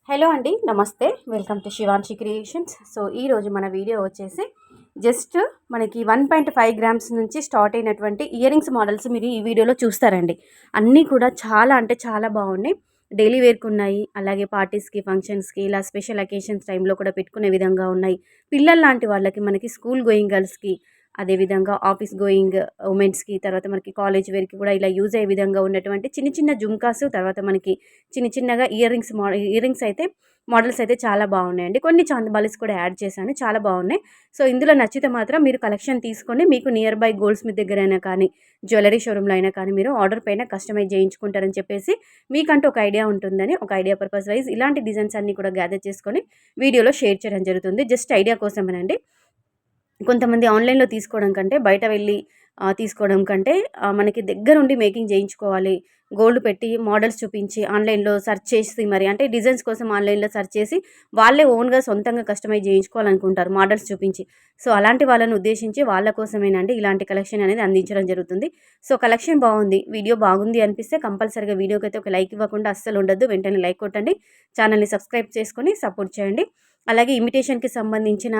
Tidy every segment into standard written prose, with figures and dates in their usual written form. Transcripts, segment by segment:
Hello అండి, నమస్తే. Welcome to Shivanshi creations. So ఈరోజు మన వీడియో వచ్చేసి జస్ట్ మనకి 1.5 గ్రామ్స్ నుంచి స్టార్ట్ అయినటువంటి ఇయర్ రింగ్స్ మోడల్స్ మీరు ఈ వీడియోలో చూస్తారండి. అన్నీ కూడా చాలా అంటే చాలా బాగున్నాయి. డైలీ వేర్కి ఉన్నాయి, అలాగే పార్టీస్కి, ఫంక్షన్స్కి, ఇలా స్పెషల్ అకేషన్స్ టైంలో కూడా పెట్టుకునే విధంగా ఉన్నాయి. పిల్లల లాంటి వాళ్ళకి, మనకి స్కూల్ గోయింగ్ గర్ల్స్కి, అదేవిధంగా ఆఫీస్ గోయింగ్ ఉమెన్స్కి, తర్వాత మనకి కాలేజ్ వేర్కి కూడా ఇలా యూజ్ అయ్యే విధంగా ఉన్నటువంటి చిన్న చిన్న జుమ్కాస్, తర్వాత మనకి చిన్న చిన్నగా ఇయర్ రింగ్స్ అయితే మోడల్స్ అయితే చాలా బాగున్నాయండి. కొన్ని చాందబాలిస్ కూడా యాడ్ చేశాను, చాలా బాగున్నాయి. సో ఇందులో నచ్చితే మాత్రం మీరు కలెక్షన్ తీసుకొని మీకు నియర్ బై గోల్డ్ స్మిత్ దగ్గర అయినా కానీ, జ్యువెలరీ షోరూంలో అయినా కానీ మీరు ఆర్డర్ పైన కస్టమైజ్ చేయించుకుంటారని చెప్పేసి మీకంటూ ఒక ఐడియా ఉంటుందని, ఒక ఐడియా పర్పస్ వైజ్ ఇలాంటి డిజైన్స్ అన్నీ కూడా గ్యాదర్ చేసుకొని వీడియోలో షేర్ చేయడం జరుగుతుంది. జస్ట్ ఐడియా కోసమేనండి. కొంతమంది ఆన్లైన్లో తీసుకోవడం కంటే, బయట వెళ్ళి తీసుకోవడం కంటే మనకి దగ్గరుండి మేకింగ్ చేయించుకోవాలి, గోల్డ్ పెట్టి మోడల్స్ చూపించి ఆన్లైన్లో సెర్చ్ చేసి, మరి అంటే డిజైన్స్ కోసం ఆన్లైన్లో సెర్చ్ చేసి వాళ్ళే ఓన్గా సొంతంగా కస్టమైజ్ చేయించుకోవాలనుకుంటారు మోడల్స్ చూపించి. సో అలాంటి వాళ్ళని ఉద్దేశించి వాళ్ళ కోసమేనండి ఇలాంటి కలెక్షన్ అనేది అందించడం జరుగుతుంది. సో కలెక్షన్ బాగుంది, వీడియో బాగుంది అనిపిస్తే కంపల్సరీగా వీడియోకి అయితే ఒక లైక్ ఇవ్వకుండా అస్సలు ఉండద్దు. వెంటనే లైక్ కొట్టండి, ఛానల్ని సబ్స్క్రైబ్ చేసుకొని సపోర్ట్ చేయండి. అలాగే ఇమిటేషన్కి సంబంధించిన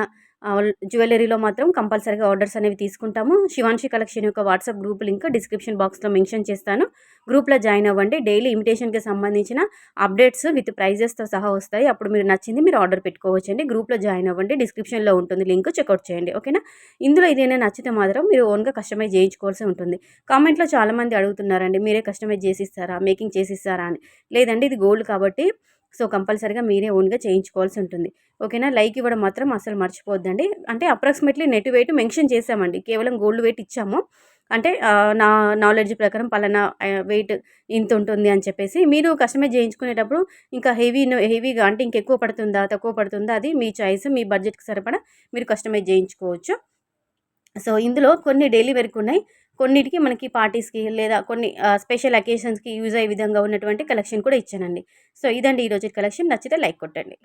జ్యువెలరీలో మాత్రం కంపల్సరీగా ఆర్డర్స్ అనేవి తీసుకుంటాము. శివాన్షి కలెక్షన్ యొక్క వాట్సాప్ గ్రూప్ లింక్ డిస్క్రిప్షన్ బాక్స్లో మెన్షన్ చేస్తాను. గ్రూప్లో జాయిన్ అవ్వండి. డైలీ ఇమిటేషన్కి సంబంధించిన అప్డేట్స్ విత్ ప్రైజెస్తో సహా వస్తాయి. అప్పుడు మీరు నచ్చింది మీరు ఆర్డర్ పెట్టుకోవచ్చండి. గ్రూప్లో జాయిన్ అవ్వండి, డిస్క్రిప్షన్లో ఉంటుంది లింక్, చెక్అవుట్ చేయండి. ఓకేనా? ఇందులో ఏదైనా నచ్చితే మాత్రం మీరు ఓన్గా కస్టమైజ్ చేయించుకోవాల్సి ఉంటుంది. కామెంట్లో చాలామంది అడుగుతున్నారండి, మీరే కస్టమైజ్ చేసిస్తారా, మేకింగ్ చేసిస్తారా అని. లేదండి, ఇది గోల్డ్ కాబట్టి సో కంపల్సరీగా మీరే ఓన్గా చేయించుకోవాల్సి ఉంటుంది. ఓకేనా? లైక్ ఇవ్వడం మాత్రం అసలు మర్చిపోద్దండి. అంటే అప్రాక్సిమేట్లీ నెట్ వెయిట్ మెన్షన్ చేసామండి, కేవలం గోల్డ్ వెయిట్ ఇచ్చాము. అంటే నా నాలెడ్జ్ ప్రకారం పలానా వెయిట్ ఇంత ఉంటుంది అని చెప్పేసి. మీరు కస్టమైజ్ చేయించుకునేటప్పుడు ఇంకా హెవీగా అంటే ఇంకెక్కువ పడుతుందా, తక్కువ పడుతుందా, అది మీ చాయిస్. మీ బడ్జెట్కి సరిపడా మీరు కస్టమైజ్ చేయించుకోవచ్చు. సో ఇందులో కొన్ని డైలీ వేర్కి ఉన్నాయి, కొన్నిటికి మనకి పార్టీస్కి లేదా కొన్ని స్పెషల్ అకేషన్స్కి యూజ్ అయ్యే విధంగా ఉన్నటువంటి కలెక్షన్ కూడా ఇచ్చానండి. సో ఇదండి ఈరోజు కలెక్షన్. నచ్చితే లైక్ కొట్టండి.